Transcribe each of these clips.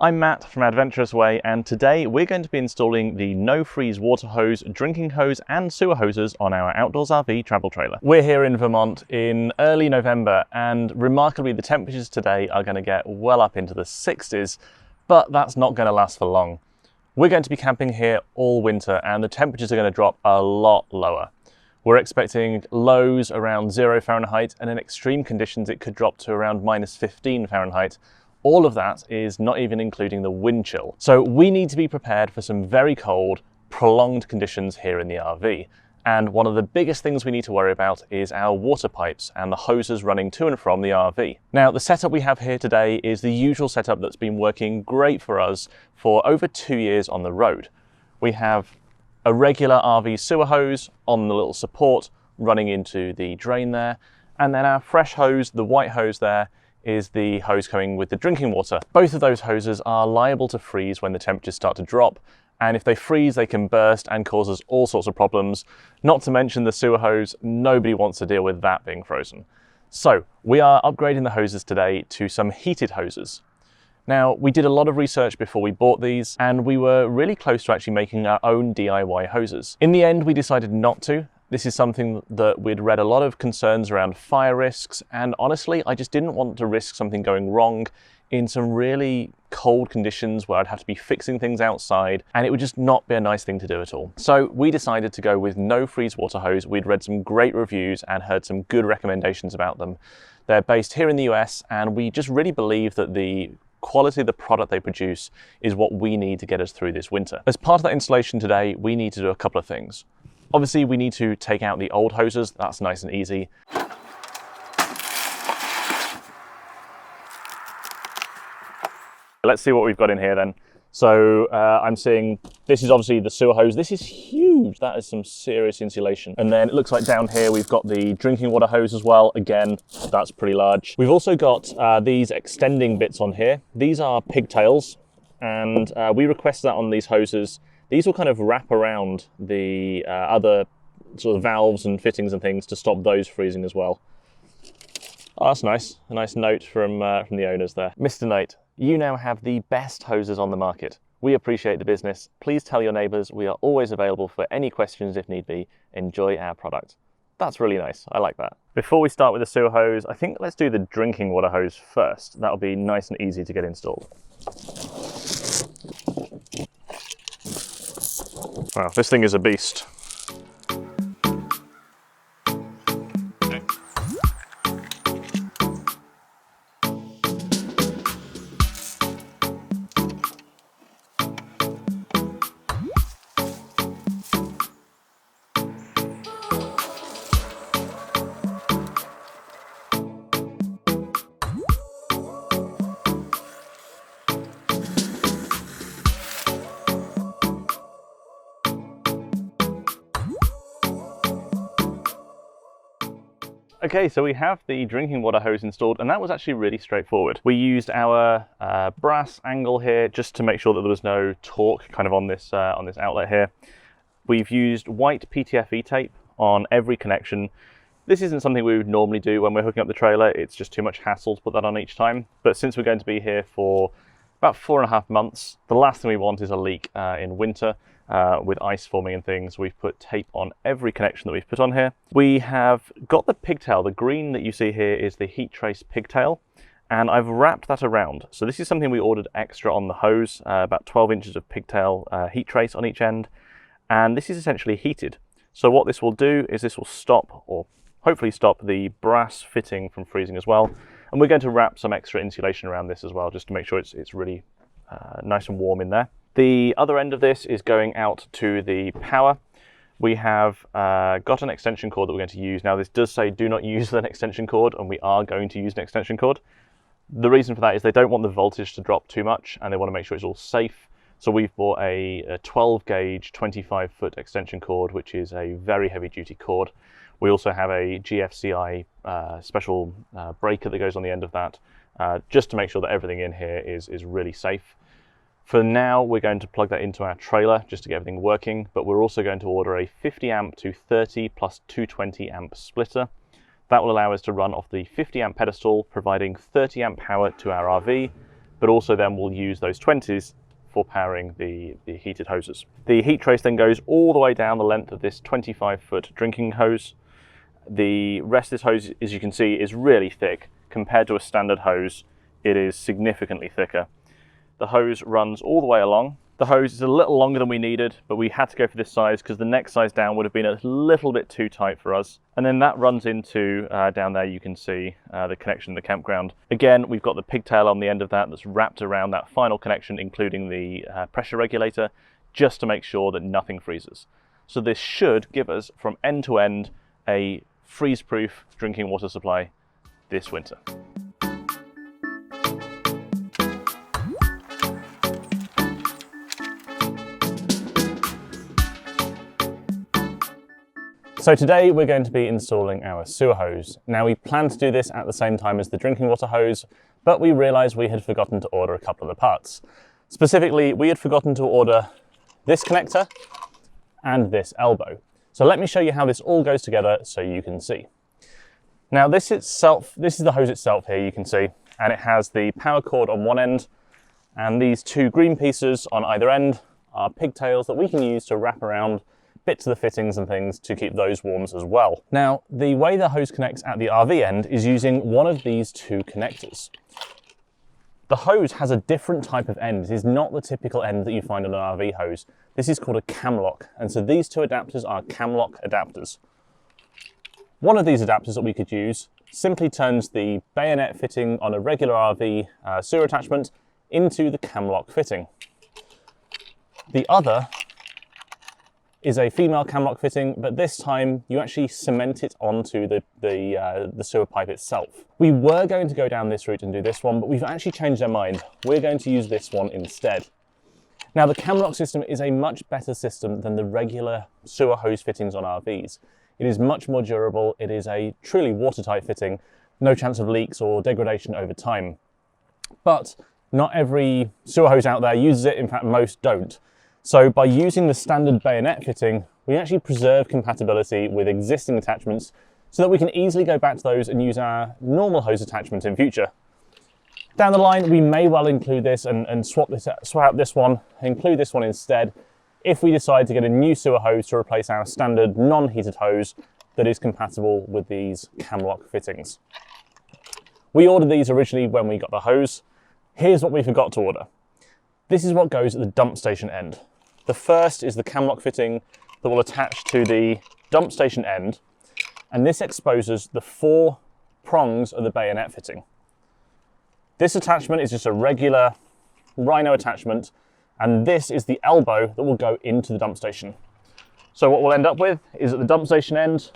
I'm Matt from Adventurous Way, and today we're going to be installing the NoFreezeWaterHose, drinking hose and sewer hoses on our outdoors RV travel trailer. We're here in Vermont in early November, and remarkably the temperatures today are going to get well up into the 60s, but that's not going to last for long. We're going to be camping here all winter and the temperatures are going to drop a lot lower. We're expecting lows around 0 Fahrenheit, and in extreme conditions it could drop to around -15 Fahrenheit. All of that is not even including the wind chill. So we need to be prepared for some very cold, prolonged conditions here in the RV. And one of the biggest things we need to worry about is our water pipes and the hoses running to and from the RV. Now, the setup we have here today is the usual setup that's been working great for us for over 2 years on the road. We have a regular RV sewer hose on the little support running into the drain there. And then our fresh hose, the white hose there, is the hose coming with the drinking water. Both of those hoses are liable to freeze when the temperatures start to drop, and if they freeze they can burst and cause us all sorts of problems. Not to mention the sewer hose, nobody wants to deal with that being frozen. So we are upgrading the hoses today to some heated hoses. Now, we did a lot of research before we bought these, and we were really close to actually making our own DIY hoses. In the end we decided not to. This is something that we'd read a lot of concerns around fire risks, and honestly, I just didn't want to risk something going wrong in some really cold conditions where I'd have to be fixing things outside, and it would just not be a nice thing to do at all. So we decided to go with NoFreezeWaterHose. We'd read some great reviews and heard some good recommendations about them. They're based here in the US, and we just really believe that the quality of the product they produce is what we need to get us through this winter. As part of that installation today, we need to do a couple of things. Obviously, we need to take out the old hoses. That's nice and easy. Let's see what we've got in here then. So I'm seeing, this is obviously the sewer hose. This is huge. That is some serious insulation. And then it looks like down here we've got the drinking water hose as well. Again, that's pretty large. We've also got these extending bits on here. These are pigtails, and we requested that on these hoses. These will kind of wrap around the other sort of valves and fittings and things to stop those freezing as well. Oh, that's nice. A nice note from the owners there. Mr. Knight, you now have the best hoses on the market. We appreciate the business. Please tell your neighbours we are always available for any questions if need be. Enjoy our product. That's really nice. I like that. Before we start with the sewer hose, I think let's do the drinking water hose first. That'll be nice and easy to get installed. Wow, this thing is a beast. Okay, so we have the drinking water hose installed, and that was actually really straightforward. We used our brass angle here just to make sure that there was no torque kind of on this outlet here. We've used white PTFE tape on every connection. This isn't something we would normally do when we're hooking up the trailer. It's just too much hassle to put that on each time. But since we're going to be here for about 4.5 months, the last thing we want is a leak in winter. With ice forming and things, we've put tape on every connection that we've put on here. We have got the pigtail. The green that you see here is the heat trace pigtail, and I've wrapped that around. So this is something we ordered extra on the hose, about 12 inches of pigtail heat trace on each end, and this is essentially heated. So what this will do is this will stop, or hopefully stop, the brass fitting from freezing as well. And we're going to wrap some extra insulation around this as well, just to make sure it's really nice and warm in there. The other end of this is going out to the power. We have got an extension cord that we're going to use. Now this does say do not use an extension cord, and we are going to use an extension cord. The reason for that is they don't want the voltage to drop too much, and they want to make sure it's all safe. So we've bought a 12 gauge 25-foot extension cord, which is a very heavy duty cord. We also have a GFCI special breaker that goes on the end of that, just to make sure that everything in here is really safe. For now, we're going to plug that into our trailer just to get everything working, but we're also going to order a 50 amp to 30 plus 220 amp splitter. That will allow us to run off the 50 amp pedestal, providing 30 amp power to our RV, but also then we'll use those 20s for powering the heated hoses. The heat trace then goes all the way down the length of this 25-foot drinking hose. The rest of this hose, as you can see, is really thick. Compared to a standard hose, it is significantly thicker. The hose runs all the way along. The hose is a little longer than we needed, but we had to go for this size because the next size down would have been a little bit too tight for us. And then that runs into, down there you can see the connection in the campground. Again, we've got the pigtail on the end of that that's wrapped around that final connection, including the pressure regulator, just to make sure that nothing freezes. So this should give us, from end to end, a freeze-proof drinking water supply this winter. So today we're going to be installing our sewer hose. Now we planned to do this at the same time as the drinking water hose, but we realised we had forgotten to order a couple of the parts. Specifically, we had forgotten to order this connector and this elbow. So let me show you how this all goes together so you can see. Now this is the hose itself here, you can see, and it has the power cord on one end, and these two green pieces on either end are pigtails that we can use to wrap around bits of the fittings and things to keep those warm as well. Now, the way the hose connects at the RV end is using one of these two connectors. The hose has a different type of end. It is not the typical end that you find on an RV hose. This is called a cam lock, and so these two adapters are cam lock adapters. One of these adapters that we could use simply turns the bayonet fitting on a regular RV sewer attachment into the cam lock fitting. The other is a female cam lock fitting, but this time you actually cement it onto the sewer pipe itself. We were going to go down this route and do this one, but we've actually changed our mind. We're going to use this one instead. Now the cam lock system is a much better system than the regular sewer hose fittings on RVs. It is much more durable, it is a truly watertight fitting, no chance of leaks or degradation over time. But not every sewer hose out there uses it, in fact most don't. So by using the standard bayonet fitting, we actually preserve compatibility with existing attachments so that we can easily go back to those and use our normal hose attachment in future. Down the line, we may well include this and swap out this one, include this one instead, if we decide to get a new sewer hose to replace our standard non-heated hose that is compatible with these cam lock fittings. We ordered these originally when we got the hose. Here's what we forgot to order. This is what goes at the dump station end. The first is the cam lock fitting that will attach to the dump station end, and this exposes the 4 prongs of the bayonet fitting. This attachment is just a regular rhino attachment, and this is the elbow that will go into the dump station. So what we'll end up with is at the dump station end,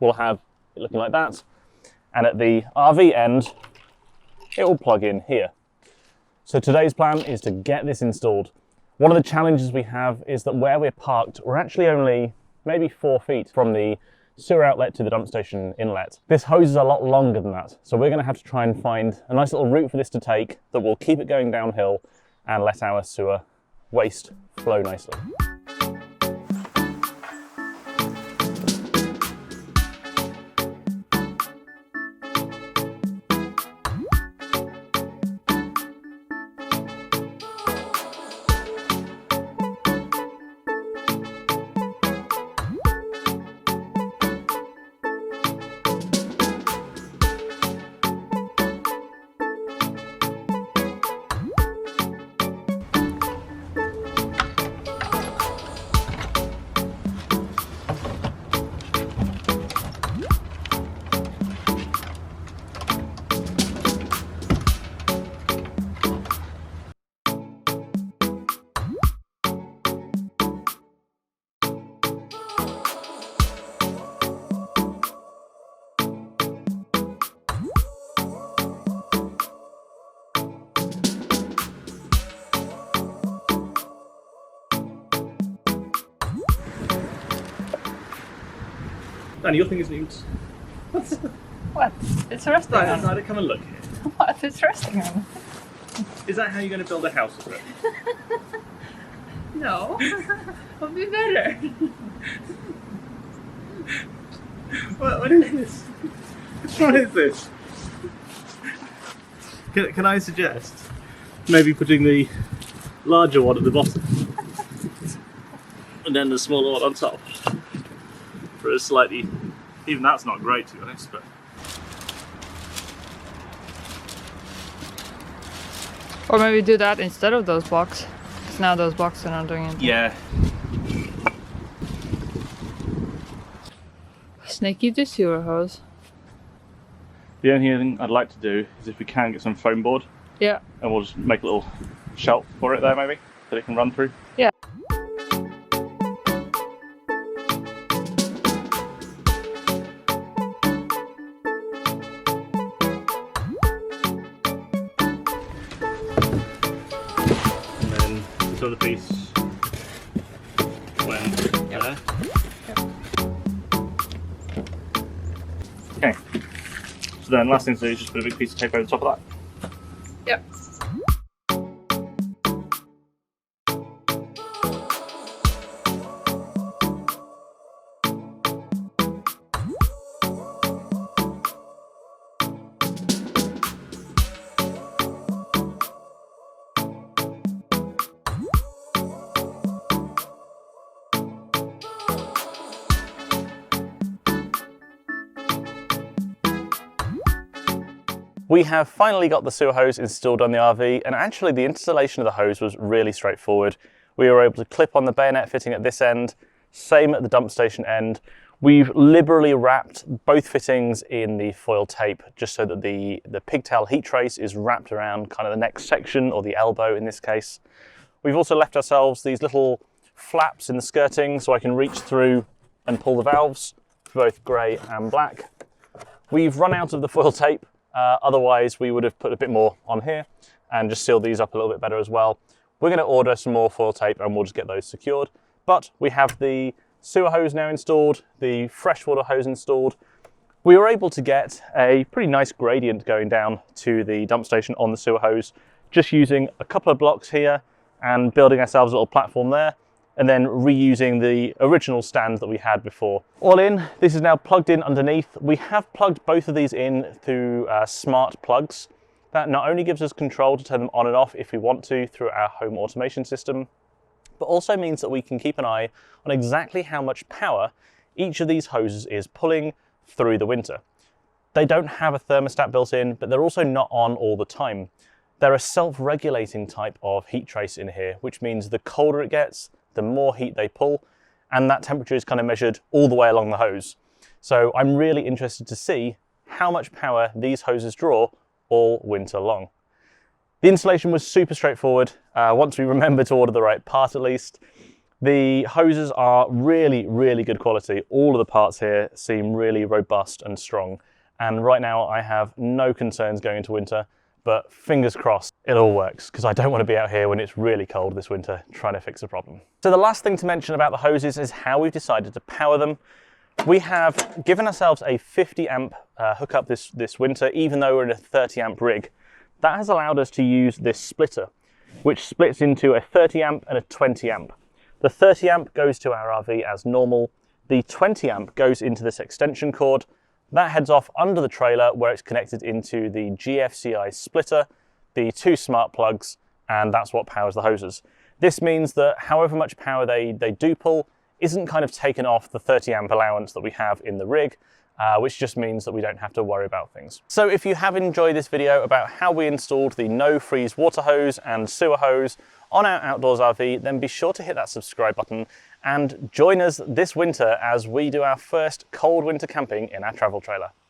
we'll have it looking like that, and at the RV end, it will plug in here. So today's plan is to get this installed. One of the challenges we have is that where we're parked, we're actually only maybe 4 feet from the sewer outlet to the dump station inlet. This hose is a lot longer than that, so we're going to have to try and find a nice little route for this to take that will keep it going downhill and let our sewer waste flow nicely. Danny, your thing isn't even... What? It's resting Right, on. come and look here. What if it's resting on? Is that how you're going to build a house with it? No. Would be better. What is this? What is this? Can I suggest maybe putting the larger one at the bottom and then the smaller one on top for a slightly, even that's not great to be honest, but Or maybe do that instead of those blocks. Because now those blocks are not doing anything. yeah. Snaky the sewer hose. The only thing I'd like to do is if we can get some foam board, Yeah. and we'll just make a little shelf for it there maybe, that it can run through. Yeah. And then this other piece went there. Okay. So then last thing to do is just put a big piece of tape over the top of that. Yep. We have finally got the sewer hose installed on the RV, and actually the installation of the hose was really straightforward. We were able to clip on the bayonet fitting at this end, same at the dump station end. We've liberally wrapped both fittings in the foil tape just so that the pigtail heat trace is wrapped around kind of the next section, or the elbow in this case. We've also left ourselves these little flaps in the skirting so I can reach through and pull the valves for both grey and black. We've run out of the foil tape. Otherwise we would have put a bit more on here and just sealed these up a little bit better as well. We're going to order some more foil tape and we'll just get those secured. But we have the sewer hose now installed, the freshwater hose installed. We were able to get a pretty nice gradient going down to the dump station on the sewer hose, just using a couple of blocks here and building ourselves a little platform there, and then reusing the original stand that we had before. All in, this is now plugged in underneath. We have plugged both of these in through smart plugs. That not only gives us control to turn them on and off if we want to through our home automation system, but also means that we can keep an eye on exactly how much power each of these hoses is pulling through the winter. They don't have a thermostat built in, but they're also not on all the time. They're a self-regulating type of heat trace in here, which means the colder it gets, the more heat they pull, and that temperature is kind of measured all the way along the hose. So I'm really interested to see how much power these hoses draw all winter long. The installation was super straightforward, once we remember to order the right part at least. The hoses are really, really good quality. All of the parts here seem really robust and strong. And right now I have no concerns going into winter, but fingers crossed it all works, because I don't want to be out here when it's really cold this winter trying to fix a problem. So the last thing to mention about the hoses is how we've decided to power them. We have given ourselves a 50 amp hookup this winter, even though we're in a 30 amp rig. That has allowed us to use this splitter, which splits into a 30 amp and a 20 amp. The 30 amp goes to our RV as normal. The 20 amp goes into this extension cord. That heads off under the trailer where it's connected into the GFCI splitter, the two smart plugs, and that's what powers the hoses. This means that however much power they do pull isn't kind of taken off the 30 amp allowance that we have in the rig, which just means that we don't have to worry about things. So if you have enjoyed this video about how we installed the NoFreezeWaterHose and sewer hose on our outdoors RV, then be sure to hit that subscribe button and join us this winter as we do our first cold winter camping in our travel trailer.